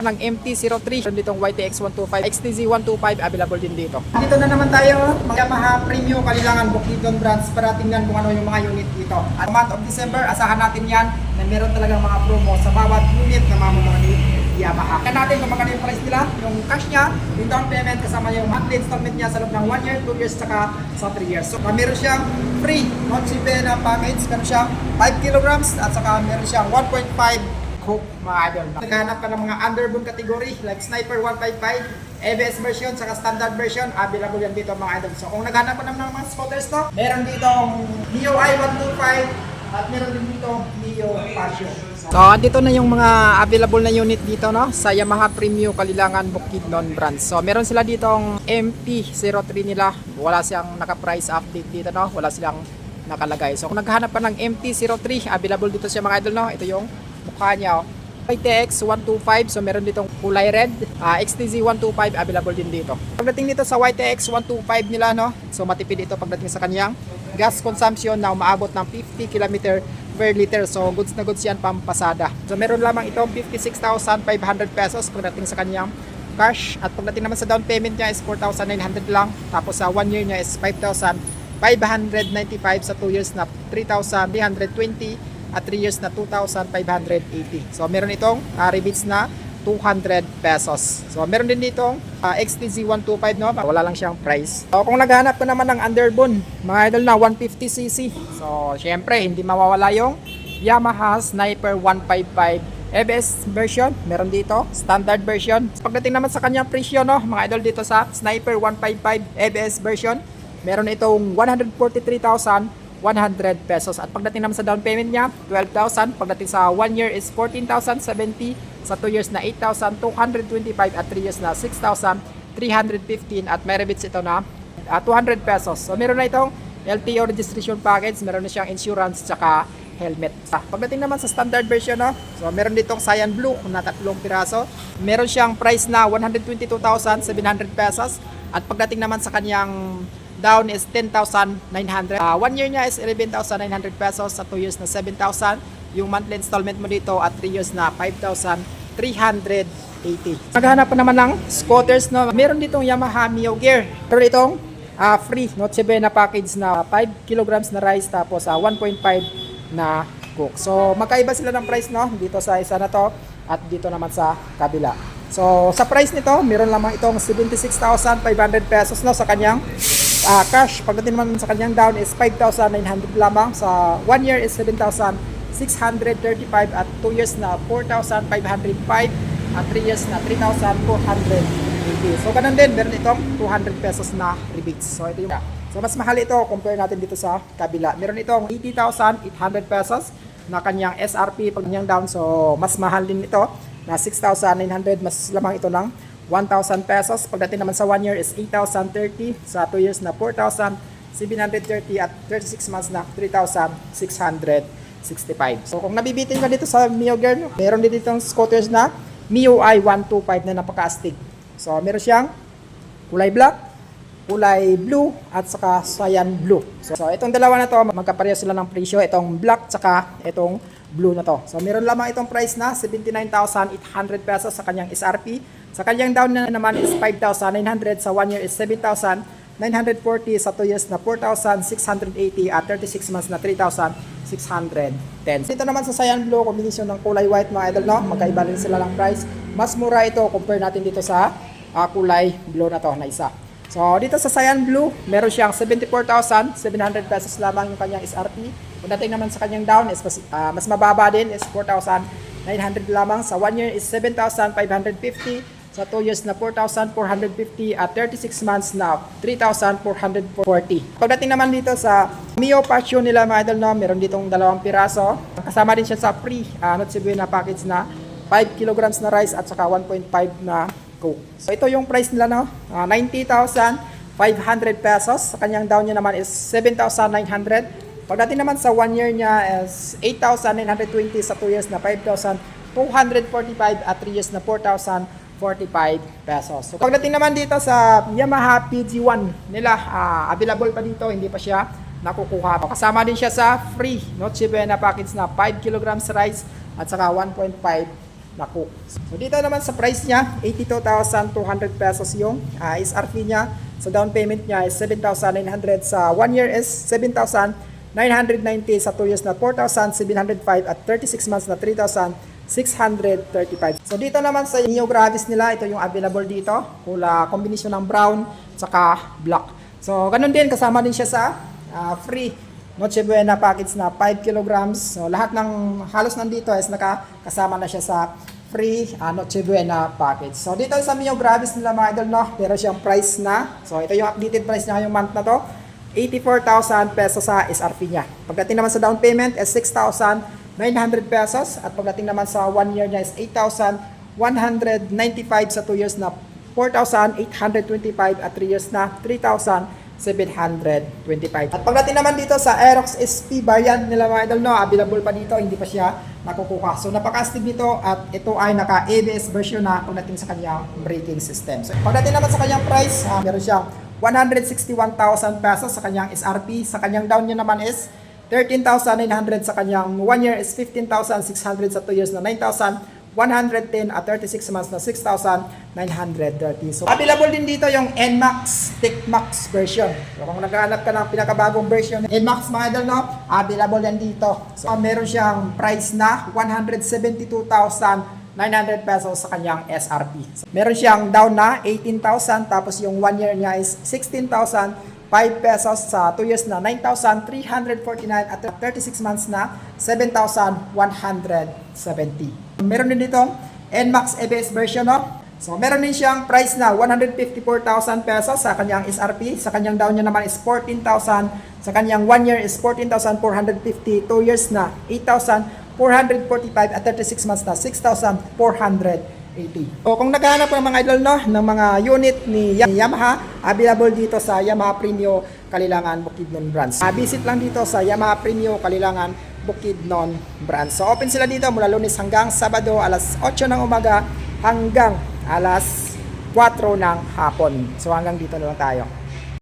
ng MT-03 ditong YTX-125, XTZ-125 available din dito. Dito na naman tayo, mga Yamaha Premium Kalilangan Bukidnon brands para tingnan kung ano yung mga unit dito. At month of December, asahan natin yan na meron talagang mga promo sa bawat unit na mamamahal ni Yamaha. Kaya natin kung magkano yung price nila, yung cash niya, yung down payment kasama yung monthly installment niya sa loob ng 1 year, 2 years, saka sa 3 years. So meron siyang free Noche Buena package, meron siyang 5 kilograms at saka meron siyang 1.5 Coke, mga idol. Naghahanap ka ng mga underbone category like Sniper 155, ABS version, saka standard version, available yan dito mga idol. So kung naghahanap ka ng mga scooters to, meron dito Neo i125 at meron din dito Neo Passion. So andito na yung mga available na unit dito no sa Yamaha Premium Kalilangan Bukidnon brands. So meron sila ditong MT-03 nila. Wala siyang naka-price update dito no. Wala silang nakalagay. So kung naghahanap ka ng MT-03, available dito siya mga idol no. Ito yung mukha niya. YTX 125, so meron ditong kulay red. XTZ 125 available din dito. Pagdating dito sa YTX 125 nila no, so matipid ito pagdating sa kanyang gas consumption na umaabot ng 50 km per liter. So goods na goods yan pampasada. So meron lamang itong 56,500 pesos pagdating sa kanyang cash. At pagdating naman sa down payment niya is 4,900 lang. Tapos sa 1 year niya is 5,595, sa 2 years na 3,320, at 3 years na 2,580. So meron itong rebates na 200 pesos. So meron din ditong XTZ 125 no, wala lang siyang price. So kung naghahanap ka naman ng underbone, mga idol na 150cc. So syempre hindi mawawala yung Yamaha Sniper 155 ABS version, meron dito standard version. Pagdating naman sa kanyang presyo no, mga idol, dito sa Sniper 155 ABS version, meron itong 143,100 pesos. At pagdating naman sa down payment niya, 12,000. Pagdating sa 1 year is 14,070. Sa 2 years na 8,225. At 3 years na 6,315. At may rebates ito na 200 pesos. So meron na itong LTO registration package. Meron na siyang insurance tsaka helmet. Pagdating naman sa standard version, no, so meron ditong Cyan Blue na 3 piraso. Meron siyang price na 122,700 pesos. At pagdating naman sa kanyang down is 10,900. 1 year niya is 11,900 pesos. Sa 2 years na 7,000. Yung monthly installment mo dito at 3 years na 5,380. Naghahanap pa naman ng scooters no. Meron ditong Yamaha Mio Gear. Pero itong free Noche Buena package na 5 kilograms na rice tapos 1.5 na coke. So magkaiba sila ng price no dito sa isa na to at dito naman sa kabila. So sa price nito, meron lamang itong 76,500 pesos no sa kanyang cash. Pagdating naman sa kanyang down is 5,900 lamang. Sa 1 year is 7,635 at 2 years na 4,505 at 3 years na 3,480. So ganun din, meron itong 200 pesos na rebates. So ito yung so mas mahal ito compare natin dito sa kabila. Meron itong 80,800 pesos na kanyang SRP pag kanyang down. So mas mahal din ito na 6,900, mas lamang ito ng 1,000 pesos. Pagdating naman sa 1 year is 8,030. Sa 2 years na 4,730 at 36 months na 3,665. So kung nabibitin ka dito sa Mio Gear, meron din ditong scooters na Mio i125 na napaka-astig. So meron siyang kulay black, kulay blue at saka cyan blue. So itong dalawa na to magkapareho sila ng presyo, itong black saka itong blue na to. So meron lamang itong price na 79,800 pesos sa kanyang SRP. Sa kanyang down na naman is 5,900. Sa 1 year is 7,940. Sa 2 years na 4,680 at 36 months na 3,610. Dito naman sa cyan blue, combination ng kulay white mga idol no, magkaiba rin sila ng price. Mas mura ito compare natin dito sa kulay blue na to na isa. So dito sa cyan blue, meron siyang 74,700 pesos lamang yung kanyang SRP. Pagdating naman sa kanyang down is mas mababa din is 4,900 lamang. Sa 1 year is 7,550. Sa 2 years na 4,450 at 36 months na 3,440. Pagdating naman dito sa Mio Passion nila mga idol no, meron ditong 2 piraso. Kasama din siya sa free Noche Buena package na 5 kilograms na rice at saka 1.5 na coke. So ito yung price nila no, 90,500 pesos. Sa kanyang down niya naman is 7,900. Pagdating naman sa 1 year niya is 8,920. Sa 2 years na 5,245 at 3 years na 4,045 pesos. So pagdating naman dito sa Yamaha PG1 nila, available pa dito, hindi pa siya nakukuha. Kasama din siya sa free Noche Buena package na 5 kilograms rice at saka 1.5 na cook. So dito naman sa price niya, 82,200 pesos yung SRP niya. So down payment niya is 7,900, sa 1 year is 7,990, sa 2 years na 4,705, at 36 months na 3,635. So dito naman sa Neo Gravis nila, ito yung available dito. Combination ng brown saka black. So ganun din, kasama din siya sa free Noche Buena package na 5 kilograms. So lahat ng halos nandito is nakakasama na siya sa free Noche Buena package. So dito sa Neo Gravis nila mga idol, no, pero siyang price na. So ito yung updated price niya ngayong month na to. 84,000 pesos sa SRP niya. Pagdating naman sa down payment is 6,900 pesos. At pagdating naman sa 1 year niya is 8,195, sa 2 years na 4,825, at 3 years na 3,725. At pagdating naman dito sa Aerox SP variant nila mga idol, no, available pa dito, hindi pa siya nakukuha. So napaka-astig nito, at ito ay naka-ABS version na pagdating sa kanyang braking system. So pagdating naman sa kanyang price, meron siyang 161,000 pesos sa kanyang SRP. Sa kanyang down niya naman is 13,900, sa kanyang 1 year is 15,600, sa 2 years na 9,110, at 36 months na 6,930. So available din dito yung NMAX TechMax version. So kung naghahanap ka ng pinakabagong version ng NMAX mga idol, no, available yan dito. So meron siyang price na 172,900 pesos sa kanyang SRP. So, meron siyang down na 18,000, tapos yung 1 year niya is 16,005 pesos, sa 2 years na 9,349, at 36 months na 7,170. Meron din dito NMAX ABS version, no? So meron din siyang price na 154,000 pesos sa kanyang SRP. Sa kanyang down niya naman is 14,000. Sa kanyang 1 year is 14,450. 2 years na 8,445, at 36 months na 6,480. So kung naghahanap ng mga idol, no, ng mga unit ni Yamaha, available dito sa Yamaha Premio Kalilangan Bukidnon branch. Visit lang dito sa Yamaha Premio Kalilangan Bukidnon branch. So open sila dito mula Lunes hanggang Sabado, alas 8 ng umaga hanggang alas 4 ng hapon. So hanggang dito na lang tayo.